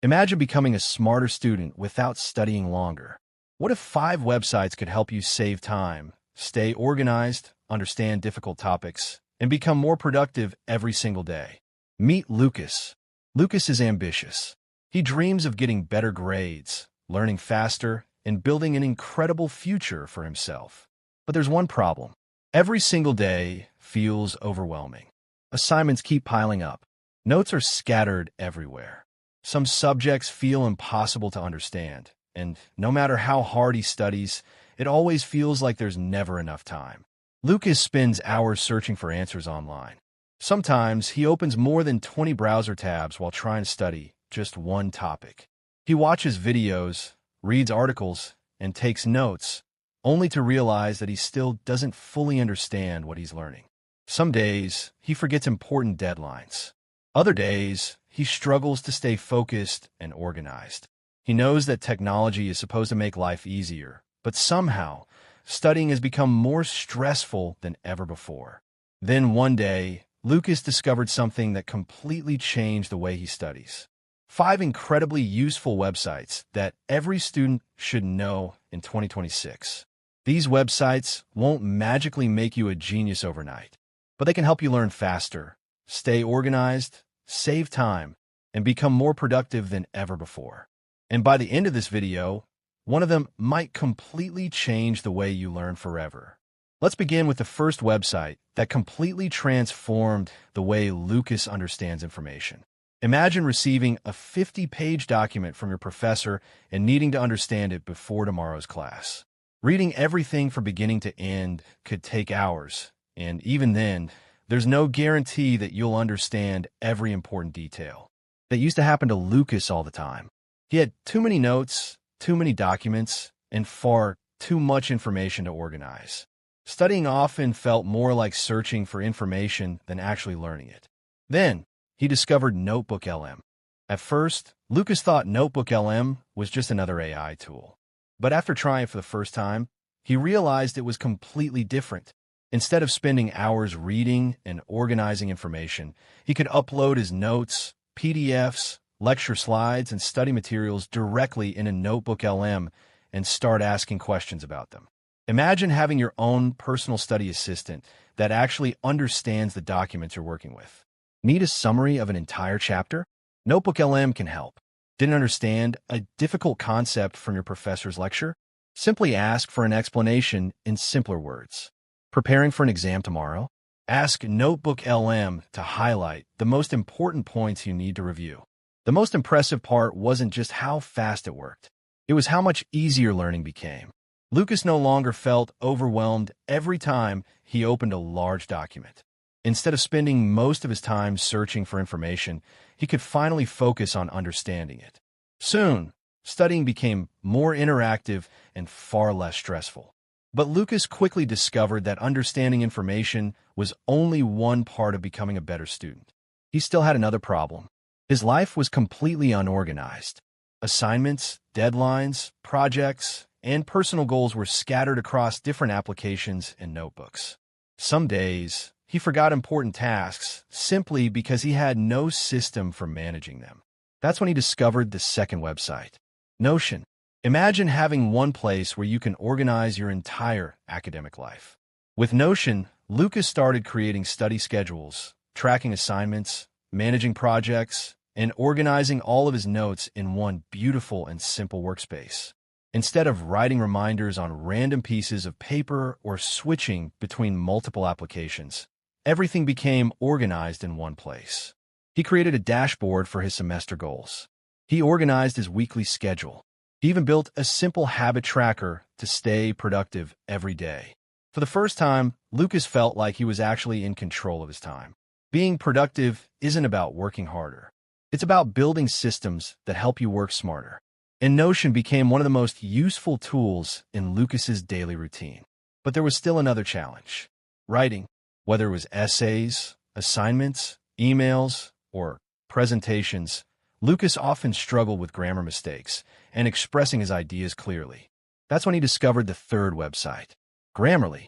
Imagine becoming a smarter student without studying longer. What if 5 websites could help you save time, stay organized, understand difficult topics, and become more productive every single day? Meet Lucas. Lucas is ambitious. He dreams of getting better grades, learning faster, and building an incredible future for himself. But there's one problem. Every single day feels overwhelming. Assignments keep piling up. Notes are scattered everywhere. Some subjects feel impossible to understand, and no matter how hard he studies, it always feels like there's never enough time. Lucas spends hours searching for answers online. Sometimes he opens more than 20 browser tabs while trying to study just one topic. He watches videos, reads articles, and takes notes, only to realize that he still doesn't fully understand what he's learning. Some days, he forgets important deadlines. Other days, he struggles to stay focused and organized. He knows that technology is supposed to make life easier, but somehow, studying has become more stressful than ever before. Then one day, Lucas discovered something that completely changed the way he studies. 5 incredibly useful websites that every student should know in 2026. These websites won't magically make you a genius overnight, but they can help you learn faster, stay organized, save time, and become more productive than ever before. And by the end of this video, one of them might completely change the way you learn forever. Let's begin with the first website that completely transformed the way Lucas understands information. Imagine receiving a 50-page document from your professor and needing to understand it before tomorrow's class. Reading everything from beginning to end could take hours, and even then, there's no guarantee that you'll understand every important detail. That used to happen to Lucas all the time. He had too many notes, too many documents, and far too much information to organize. Studying often felt more like searching for information than actually learning it. Then, he discovered NotebookLM. At first, Lucas thought NotebookLM was just another AI tool. But after trying it for the first time, he realized it was completely different. Instead of spending hours reading and organizing information, he could upload his notes, PDFs, lecture slides, and study materials directly in a NotebookLM and start asking questions about them. Imagine having your own personal study assistant that actually understands the documents you're working with. Need a summary of an entire chapter? NotebookLM can help. Didn't understand a difficult concept from your professor's lecture? Simply ask for an explanation in simpler words. Preparing for an exam tomorrow? Ask NotebookLM to highlight the most important points you need to review. The most impressive part wasn't just how fast it worked. It was how much easier learning became. Lucas no longer felt overwhelmed every time he opened a large document. Instead of spending most of his time searching for information, he could finally focus on understanding it. Soon, studying became more interactive and far less stressful. But Lucas quickly discovered that understanding information was only one part of becoming a better student. He still had another problem. His life was completely unorganized. Assignments, deadlines, projects, and personal goals were scattered across different applications and notebooks. Some days, he forgot important tasks simply because he had no system for managing them. That's when he discovered the second website, Notion. Imagine having one place where you can organize your entire academic life. With Notion, Lucas started creating study schedules, tracking assignments, managing projects, and organizing all of his notes in one beautiful and simple workspace. Instead of writing reminders on random pieces of paper or switching between multiple applications, everything became organized in one place. He created a dashboard for his semester goals. He organized his weekly schedule. He even built a simple habit tracker to stay productive every day. For the first time, Lucas felt like he was actually in control of his time. Being productive isn't about working harder. It's about building systems that help you work smarter. And Notion became one of the most useful tools in Lucas's daily routine. But there was still another challenge. Writing, whether it was essays, assignments, emails, or presentations, Lucas often struggled with grammar mistakes and expressing his ideas clearly. That's when he discovered the third website, Grammarly.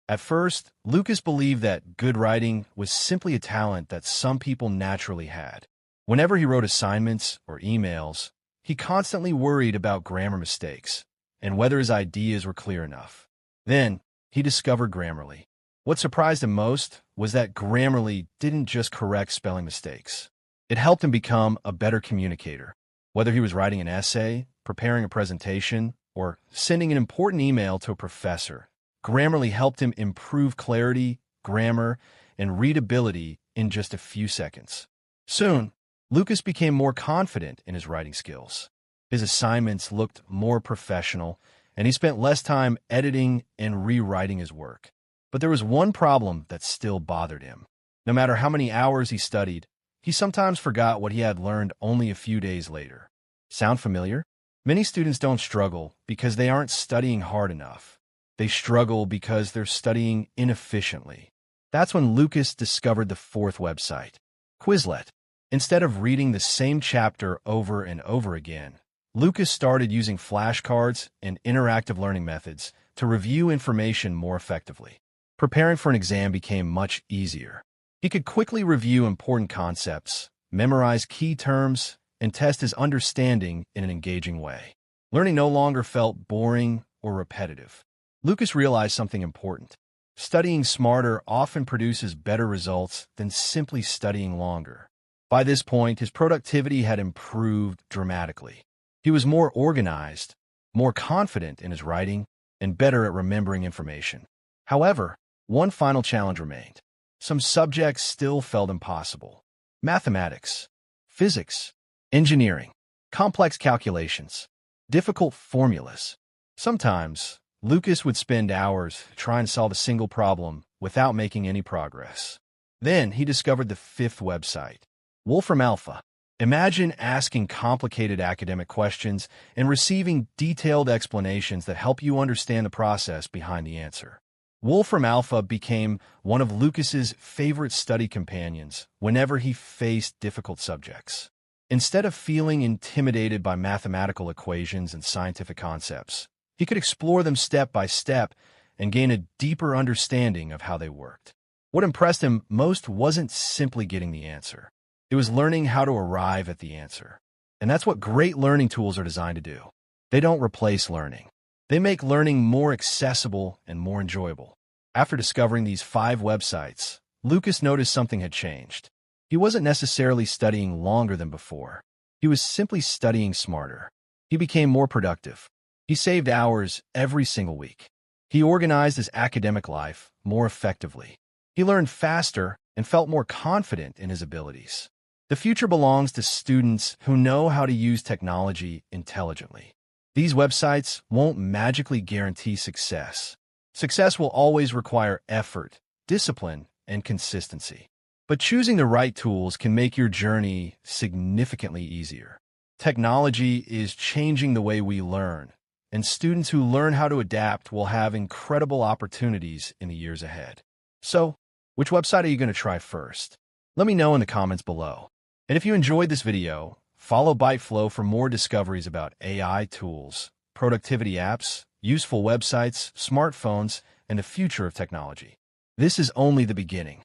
At first, Lucas believed that good writing was simply a talent that some people naturally had. Whenever he wrote assignments or emails, he constantly worried about grammar mistakes and whether his ideas were clear enough. Then, he discovered Grammarly. What surprised him most was that Grammarly didn't just correct spelling mistakes. It helped him become a better communicator. Whether he was writing an essay, preparing a presentation, or sending an important email to a professor, Grammarly helped him improve clarity, grammar, and readability in just a few seconds. Soon, Lucas became more confident in his writing skills. His assignments looked more professional, and he spent less time editing and rewriting his work. But there was one problem that still bothered him. No matter how many hours he studied, he sometimes forgot what he had learned only a few days later. Sound familiar? Many students don't struggle because they aren't studying hard enough. They struggle because they're studying inefficiently. That's when Lucas discovered the fourth website, Quizlet. Instead of reading the same chapter over and over again, Lucas started using flashcards and interactive learning methods to review information more effectively. Preparing for an exam became much easier. He could quickly review important concepts, memorize key terms, and test his understanding in an engaging way. Learning no longer felt boring or repetitive. Lucas realized something important. Studying smarter often produces better results than simply studying longer. By this point, his productivity had improved dramatically. He was more organized, more confident in his writing, and better at remembering information. However, one final challenge remained. Some subjects still felt impossible. Mathematics, physics, engineering, complex calculations, difficult formulas. Sometimes, Lucas would spend hours trying to solve a single problem without making any progress. Then he discovered the fifth website, Wolfram Alpha. Imagine asking complicated academic questions and receiving detailed explanations that help you understand the process behind the answer. Wolfram Alpha became one of Lucas's favorite study companions whenever he faced difficult subjects. Instead of feeling intimidated by mathematical equations and scientific concepts, he could explore them step by step and gain a deeper understanding of how they worked. What impressed him most wasn't simply getting the answer. It was learning how to arrive at the answer. And that's what great learning tools are designed to do. They don't replace learning. They make learning more accessible and more enjoyable. After discovering these 5 websites, Lucas noticed something had changed. He wasn't necessarily studying longer than before. He was simply studying smarter. He became more productive. He saved hours every single week. He organized his academic life more effectively. He learned faster and felt more confident in his abilities. The future belongs to students who know how to use technology intelligently. These websites won't magically guarantee success. Success will always require effort, discipline, and consistency. But choosing the right tools can make your journey significantly easier. Technology is changing the way we learn, and students who learn how to adapt will have incredible opportunities in the years ahead. So, which website are you going to try first? Let me know in the comments below. And if you enjoyed this video, follow ByteFlow for more discoveries about AI tools, productivity apps, useful websites, smartphones, and the future of technology. This is only the beginning.